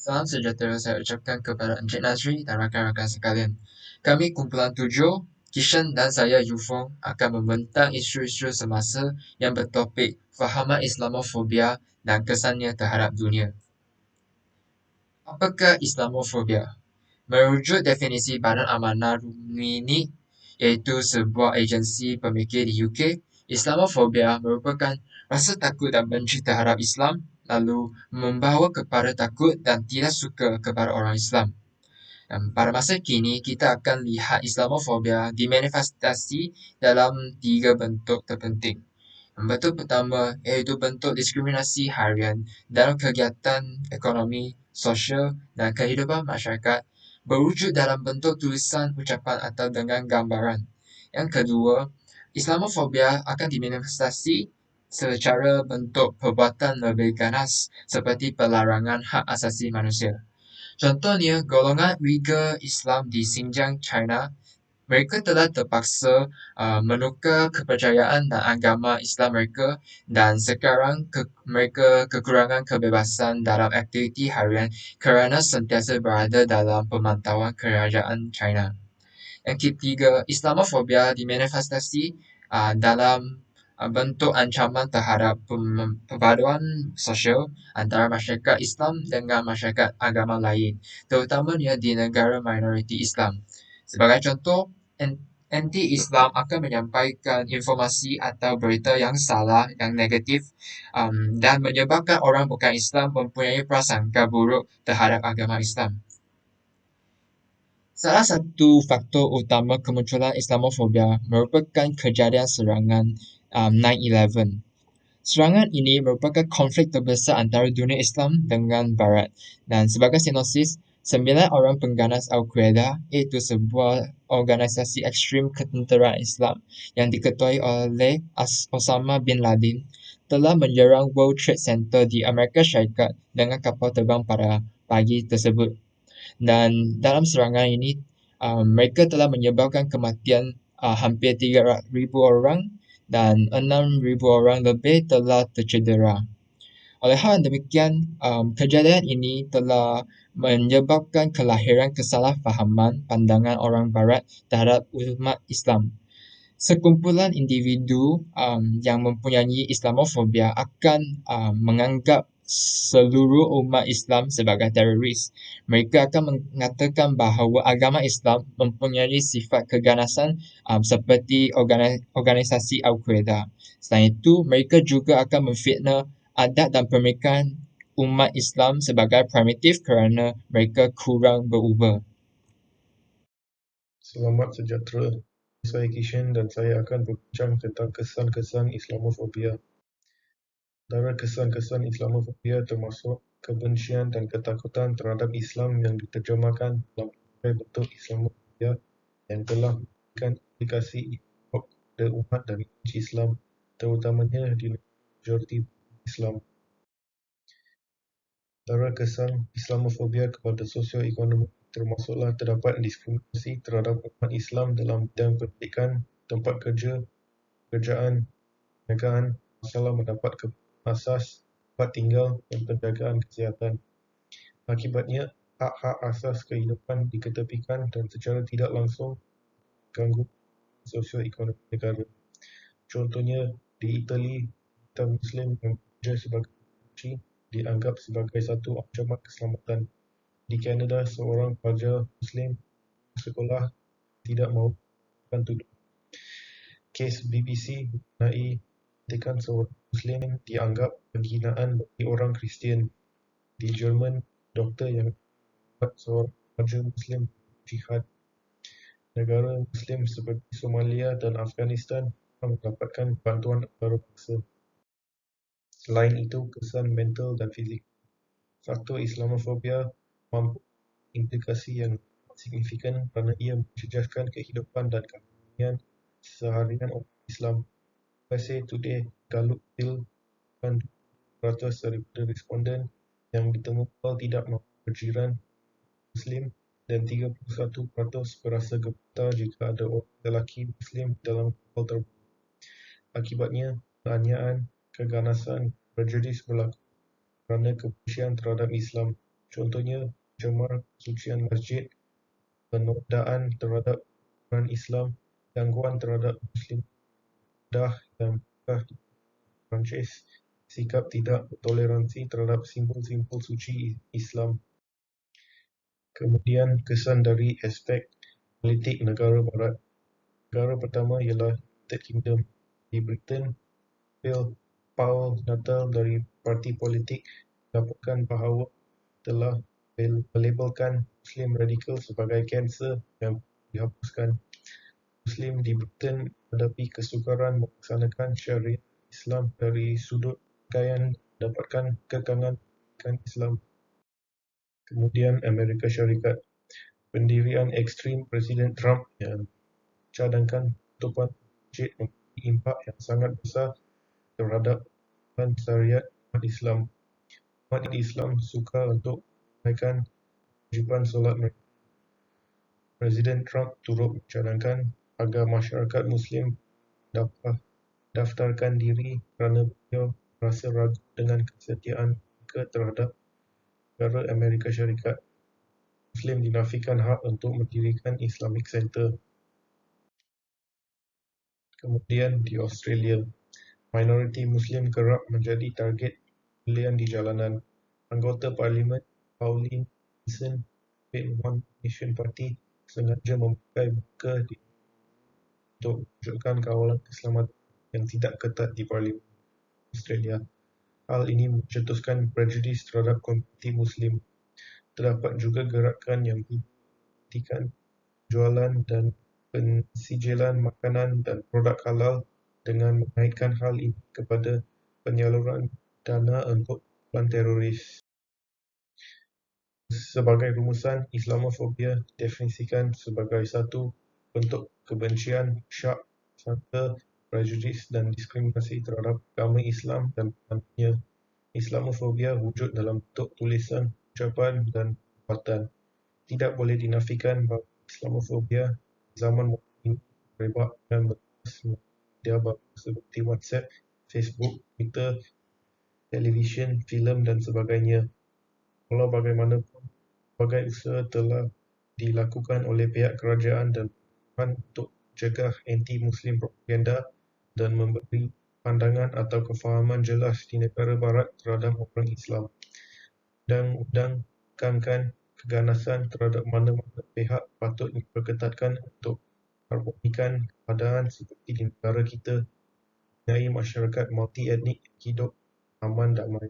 Salam sejahtera saya ucapkan kepada Encik Nazri dan rakan-rakan sekalian. Kami kumpulan 7, Kishan dan saya Yufong akan membentang isu-isu semasa yang bertopik fahaman Islamofobia dan kesannya terhadap dunia. Apakah Islamofobia? Merujuk definisi Badan Amanah Rumini, iaitu sebuah agensi pemikir di UK, Islamofobia merupakan rasa takut dan benci terhadap Islam, lalu membawa kepada takut dan tidak suka kepada orang Islam. Pada masa kini, kita akan lihat Islamofobia dimanifestasi dalam 3 bentuk terpenting. Bentuk pertama iaitu bentuk diskriminasi harian dalam kegiatan ekonomi, sosial, dan kehidupan masyarakat berwujud dalam bentuk tulisan, ucapan atau dengan gambaran. Yang kedua, Islamofobia akan dimanifestasi secara bentuk perbuatan lebih ganas seperti pelarangan hak asasi manusia. Contohnya, golongan Uyghur Islam di Xinjiang, China, mereka telah terpaksa menukar kepercayaan dan agama Islam mereka dan sekarang mereka kekurangan kebebasan dalam aktiviti harian kerana sentiasa berada dalam pemantauan kerajaan China. Yang ketiga, Islamofobia dimanifestasi dalam bentuk ancaman terhadap perpaduan sosial antara masyarakat Islam dengan masyarakat agama lain, terutamanya di negara minoriti Islam. Sebagai contoh, anti-Islam akan menyampaikan informasi atau berita yang salah, yang negatif, dan menyebabkan orang bukan Islam mempunyai prasangka buruk terhadap agama Islam. Salah satu faktor utama kemunculan Islamofobia merupakan kejadian serangan 9/11. Serangan ini merupakan konflik terbesar antara dunia Islam dengan Barat, dan sebagai sinopsis, 9 orang pengganas Al-Qaeda, iaitu sebuah organisasi ekstrim ketenteraan Islam yang diketuai oleh Osama bin Laden, telah menyerang World Trade Center di Amerika Syarikat dengan kapal terbang pada pagi tersebut. Dan dalam serangan ini, mereka telah menyebabkan kematian hampir 3,000 orang dan 6,000 orang lebih telah tercedera. Oleh hal demikian, kejadian ini telah menyebabkan kelahiran kesalahfahaman pandangan orang Barat terhadap umat Islam. Sekumpulan individu yang mempunyai Islamofobia akan menganggap seluruh umat Islam sebagai teroris. Mereka akan mengatakan bahawa agama Islam mempunyai sifat keganasan seperti organisasi Al-Qaeda. Selain itu, mereka juga akan memfitnah adat dan pernikahan umat Islam sebagai primitif kerana mereka kurang berubah. Selamat sejahtera. Saya Kishan dan saya akan berbincang tentang kesan-kesan Islamofobia. Antara kesan-kesan Islamofobia termasuk kebencian dan ketakutan terhadap Islam yang diterjemahkan dalam berbagai bentuk Islamofobia yang telah memberikan implikasi kepada umat dan imej Islam, terutamanya di majoriti Islam. Antara kesan Islamofobia kepada sosioekonomi termasuklah terdapat diskriminasi terhadap umat Islam dalam bidang pendidikan, tempat kerja, pekerjaan, perniagaan, masalah mendapat kebutuhan asas, tempat tinggal dan penjagaan kesihatan. Akibatnya, hak-hak asas kehidupan diketepikan dan secara tidak langsung mengganggu sosioekonomi negara. Contohnya, di Itali, wanita Muslim yang bekerja sebagai pencuci dianggap sebagai satu ancaman keselamatan. Di Kanada, seorang pelajar Muslim bersekolah tidak mahukan tudung. Kes BBC mengenai tindakan seorang Muslim dianggap penghinaan bagi orang Kristian. Di Jerman, doktor yang membuat seorang pelajar Muslim jihad. Negara Muslim seperti Somalia dan Afghanistan mendapatkan bantuan antarabangsa. Selain itu, kesan mental dan fizikal. Faktor Islamofobia mampu implikasi yang signifikan kerana ia menjejaskan kehidupan dan keharmonian seharian orang Islam. USA Today Gallup Poll menunjukkan 20% daripada responden yang ditemukan tidak mahu berjiran Muslim dan 31% berasa gemetar jika ada orang lelaki Muslim dalam kapal terbang. Akibatnya, penganiayaan, keganasan, prejudis berlaku kerana kebencian terhadap Islam. Contohnya, mencemar kesucian masjid, penodaan terhadap orang Islam, gangguan terhadap Muslim Kedah dan Mekah di Perancis, sikap tidak bertoleransi terhadap simbol-simbol suci Islam. Kemudian kesan dari aspek politik negara barat. Negara pertama ialah United Kingdom. Di Britain, Paul Natal dari parti politik melaporkan bahawa telah melabelkan Muslim radikal sebagai kanser yang dihapuskan. Muslim di Britain menghadapi kesukaran melaksanakan syariat Islam dari sudut pakaian mendapatkan kekangan Islam. Kemudian Amerika Syarikat. Pendirian ekstrim Presiden Trump yang cadangkan penutupan masjid memiliki impak yang sangat besar terhadap syariat umat Islam. Umat Islam suka untuk menunaikan kewajipan solat mereka. Presiden Trump turut mencadangkan agar masyarakat Muslim daftarkan diri kerana beliau merasa ragu dengan kesetiaan mereka terhadap negara Amerika Syarikat. Muslim dinafikan hak untuk mendirikan Islamic Center. Kemudian di Australia, minoriti Muslim kerap menjadi target pembelian di jalanan. Anggota Parlimen Pauline Hanson One Nation Party sengaja memakai bunker untuk menunjukkan kawalan keselamatan yang tidak ketat di Parlimen Australia. Hal ini mencetuskan prejudis terhadap komuniti Muslim. Terdapat juga gerakan yang menghentikan jualan dan pensijilan makanan dan produk halal dengan mengaitkan hal ini kepada penyaluran dana untuk kumpulan teroris. Sebagai rumusan, Islamofobia didefinisikan sebagai satu bentuk kebencian syak serta prejudis dan diskriminasi terhadap agama Islam dan penganutnya. Islamofobia wujud dalam bentuk tulisan, ucapan dan perbuatan. Tidak boleh dinafikan bahawa Islamofobia zaman moden ini merebak dan meluas media baru seperti WhatsApp, Facebook, Twitter, televisyen, filem dan sebagainya. Walau bagaimanapun, pelbagai usaha telah dilakukan oleh pihak kerajaan dan pemerintahan untuk mencegah anti-Muslim propaganda dan memberi pandangan atau kefahaman jelas di negara barat terhadap orang Islam. Undang-undang menekankan keganasan terhadap mana-mana pihak patut diperketatkan untuk mengharmonikan keadaan seperti di negara kita, mempunyai masyarakat multi-etnik hidup aman damai.